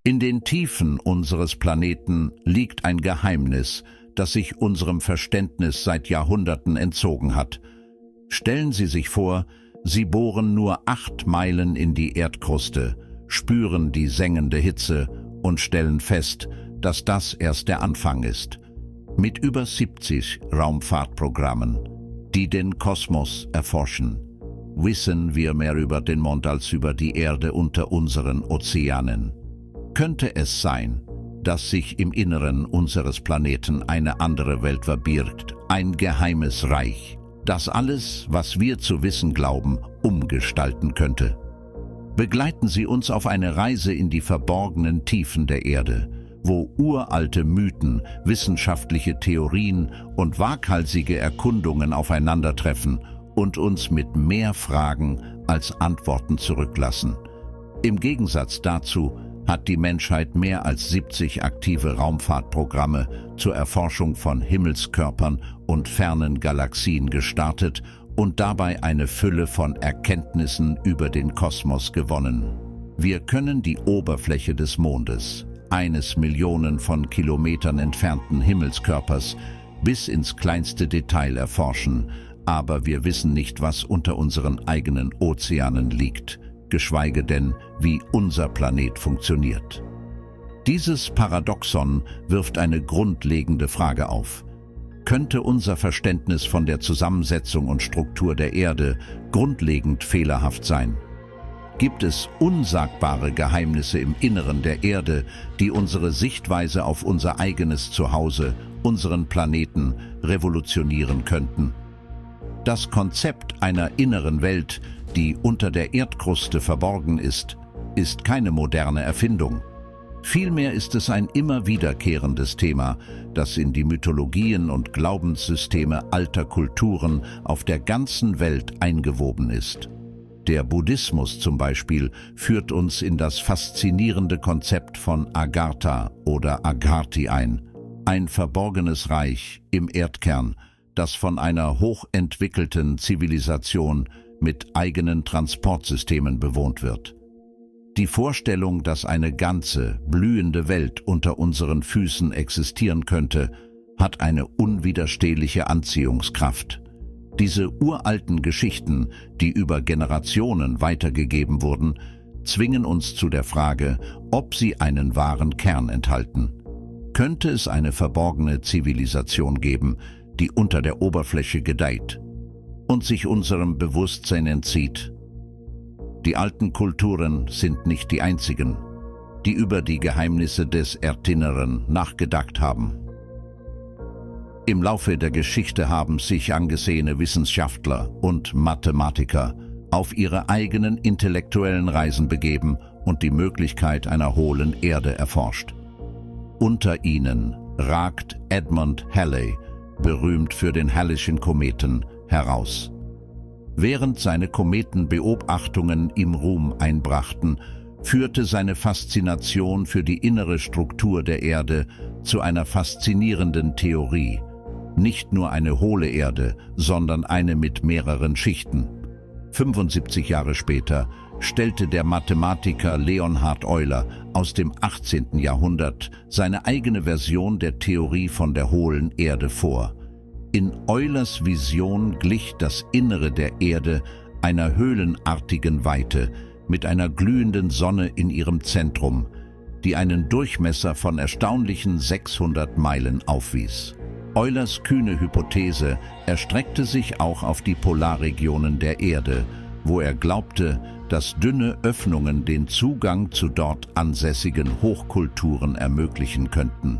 In den Tiefen unseres Planeten liegt ein Geheimnis, das sich unserem Verständnis seit Jahrhunderten entzogen hat. Stellen Sie sich vor, Sie bohren nur 8 Meilen in die Erdkruste, spüren die sengende Hitze und stellen fest, dass das erst der Anfang ist. Mit über 70 Raumfahrtprogrammen, die den Kosmos erforschen, wissen wir mehr über den Mond als über die Erde unter unseren Ozeanen. Könnte es sein, dass sich im Inneren unseres Planeten eine andere Welt verbirgt, ein geheimes Reich, das alles, was wir zu wissen glauben, umgestalten könnte? Begleiten Sie uns auf eine Reise in die verborgenen Tiefen der Erde, wo uralte Mythen, wissenschaftliche Theorien und waghalsige Erkundungen aufeinandertreffen und uns mit mehr Fragen als Antworten zurücklassen. Im Gegensatz dazu hat die Menschheit mehr als 70 aktive Raumfahrtprogramme zur Erforschung von Himmelskörpern und fernen Galaxien gestartet und dabei eine Fülle von Erkenntnissen über den Kosmos gewonnen. Wir können die Oberfläche des Mondes, eines Millionen von Kilometern entfernten Himmelskörpers, bis ins kleinste Detail erforschen, aber wir wissen nicht, was unter unseren eigenen Ozeanen liegt, geschweige denn, wie unser Planet funktioniert. Dieses Paradoxon wirft eine grundlegende Frage auf. Könnte unser Verständnis von der Zusammensetzung und Struktur der Erde grundlegend fehlerhaft sein? Gibt es unsagbare Geheimnisse im Inneren der Erde, die unsere Sichtweise auf unser eigenes Zuhause, unseren Planeten, revolutionieren könnten? Das Konzept einer inneren Welt, die unter der Erdkruste verborgen ist keine moderne Erfindung. Vielmehr ist es ein immer wiederkehrendes Thema, das in die Mythologien und Glaubenssysteme alter Kulturen auf der ganzen Welt eingewoben ist. Der Buddhismus zum Beispiel führt uns in das faszinierende Konzept von Agartha oder Agarthi ein verborgenes Reich im Erdkern, das von einer hochentwickelten Zivilisation mit eigenen Transportsystemen bewohnt wird. Die Vorstellung, dass eine ganze, blühende Welt unter unseren Füßen existieren könnte, hat eine unwiderstehliche Anziehungskraft. Diese uralten Geschichten, die über Generationen weitergegeben wurden, zwingen uns zu der Frage, ob sie einen wahren Kern enthalten. Könnte es eine verborgene Zivilisation geben, die unter der Oberfläche gedeiht und sich unserem Bewusstsein entzieht? Die alten Kulturen sind nicht die einzigen, die über die Geheimnisse des Erdinneren nachgedacht haben. Im Laufe der Geschichte haben sich angesehene Wissenschaftler und Mathematiker auf ihre eigenen intellektuellen Reisen begeben und die Möglichkeit einer hohlen Erde erforscht. Unter ihnen ragt Edmund Halley, berühmt für den Halleyschen Kometen, heraus. Während seine Kometenbeobachtungen ihm Ruhm einbrachten, führte seine Faszination für die innere Struktur der Erde zu einer faszinierenden Theorie. Nicht nur eine hohle Erde, sondern eine mit mehreren Schichten. 75 Jahre später stellte der Mathematiker Leonhard Euler aus dem 18. Jahrhundert seine eigene Version der Theorie von der hohlen Erde vor. In Eulers Vision glich das Innere der Erde einer höhlenartigen Weite mit einer glühenden Sonne in ihrem Zentrum, die einen Durchmesser von erstaunlichen 600 Meilen aufwies. Eulers kühne Hypothese erstreckte sich auch auf die Polarregionen der Erde, wo er glaubte, dass dünne Öffnungen den Zugang zu dort ansässigen Hochkulturen ermöglichen könnten.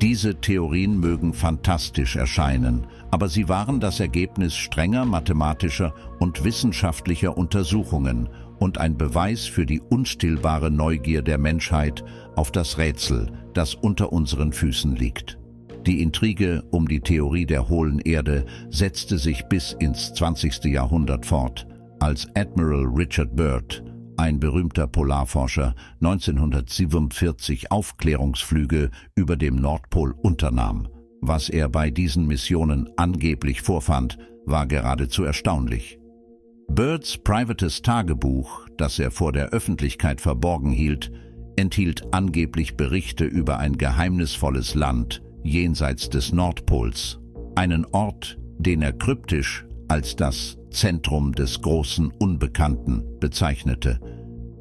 Diese Theorien mögen fantastisch erscheinen, aber sie waren das Ergebnis strenger mathematischer und wissenschaftlicher Untersuchungen und ein Beweis für die unstillbare Neugier der Menschheit auf das Rätsel, das unter unseren Füßen liegt. Die Intrige um die Theorie der hohlen Erde setzte sich bis ins 20. Jahrhundert fort, als Admiral Richard Byrd, ein berühmter Polarforscher, 1947 Aufklärungsflüge über dem Nordpol unternahm. Was er bei diesen Missionen angeblich vorfand, war geradezu erstaunlich. Byrds privates Tagebuch, das er vor der Öffentlichkeit verborgen hielt, enthielt angeblich Berichte über ein geheimnisvolles Land jenseits des Nordpols, einen Ort, den er kryptisch als das Zentrum des großen Unbekannten bezeichnete.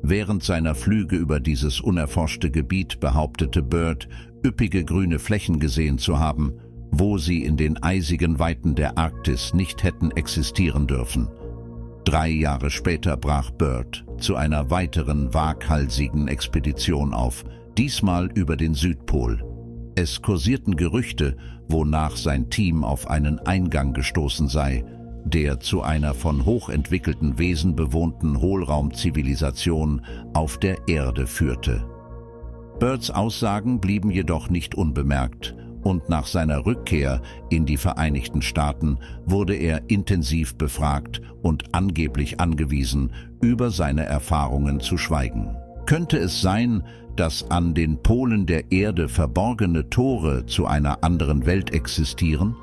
Während seiner Flüge über dieses unerforschte Gebiet behauptete Byrd, üppige grüne Flächen gesehen zu haben, wo sie in den eisigen Weiten der Arktis nicht hätten existieren dürfen. 3 Jahre später brach Byrd zu einer weiteren waghalsigen Expedition auf, diesmal über den Südpol. Es kursierten Gerüchte, wonach sein Team auf einen Eingang gestoßen sei, der zu einer von hochentwickelten Wesen bewohnten Hohlraumzivilisation auf der Erde führte. Byrds Aussagen blieben jedoch nicht unbemerkt, und nach seiner Rückkehr in die Vereinigten Staaten wurde er intensiv befragt und angeblich angewiesen, über seine Erfahrungen zu schweigen. Könnte es sein, dass an den Polen der Erde verborgene Tore zu einer anderen Welt existieren?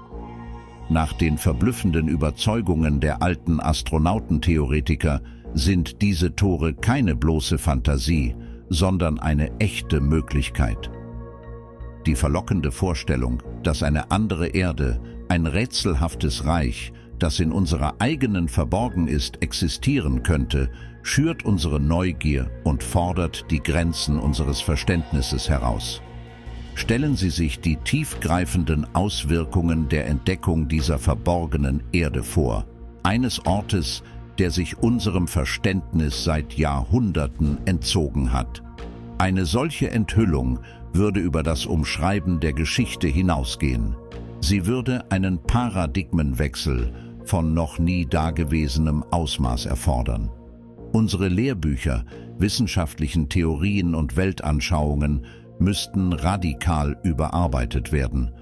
Nach den verblüffenden Überzeugungen der alten Astronautentheoretiker sind diese Tore keine bloße Fantasie, sondern eine echte Möglichkeit. Die verlockende Vorstellung, dass eine andere Erde, ein rätselhaftes Reich, das in unserer eigenen verborgen ist, existieren könnte, schürt unsere Neugier und fordert die Grenzen unseres Verständnisses heraus. Stellen Sie sich die tiefgreifenden Auswirkungen der Entdeckung dieser verborgenen Erde vor, eines Ortes, der sich unserem Verständnis seit Jahrhunderten entzogen hat. Eine solche Enthüllung würde über das Umschreiben der Geschichte hinausgehen. Sie würde einen Paradigmenwechsel von noch nie dagewesenem Ausmaß erfordern. Unsere Lehrbücher, wissenschaftlichen Theorien und Weltanschauungen müssten radikal überarbeitet werden,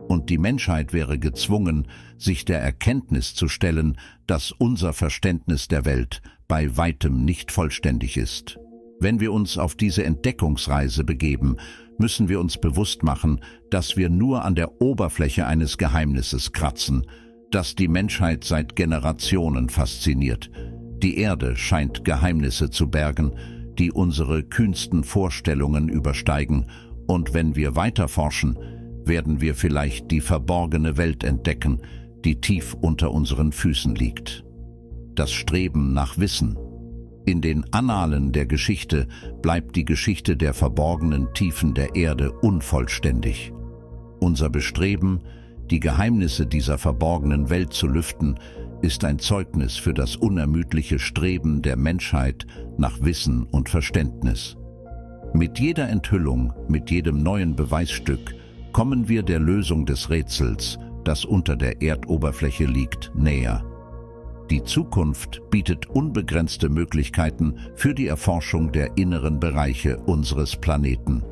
und die Menschheit wäre gezwungen, sich der Erkenntnis zu stellen, dass unser Verständnis der Welt bei weitem nicht vollständig ist. Wenn wir uns auf diese Entdeckungsreise begeben, müssen wir uns bewusst machen, dass wir nur an der Oberfläche eines Geheimnisses kratzen, das die Menschheit seit Generationen fasziniert. Die Erde scheint Geheimnisse zu bergen, die unsere kühnsten Vorstellungen übersteigen, und wenn wir weiter forschen, werden wir vielleicht die verborgene Welt entdecken, die tief unter unseren Füßen liegt. Das Streben nach Wissen. In den Annalen der Geschichte bleibt die Geschichte der verborgenen Tiefen der Erde unvollständig. Unser Bestreben, die Geheimnisse dieser verborgenen Welt zu lüften, ist ein Zeugnis für das unermüdliche Streben der Menschheit nach Wissen und Verständnis. Mit jeder Enthüllung, mit jedem neuen Beweisstück kommen wir der Lösung des Rätsels, das unter der Erdoberfläche liegt, näher. Die Zukunft bietet unbegrenzte Möglichkeiten für die Erforschung der inneren Bereiche unseres Planeten.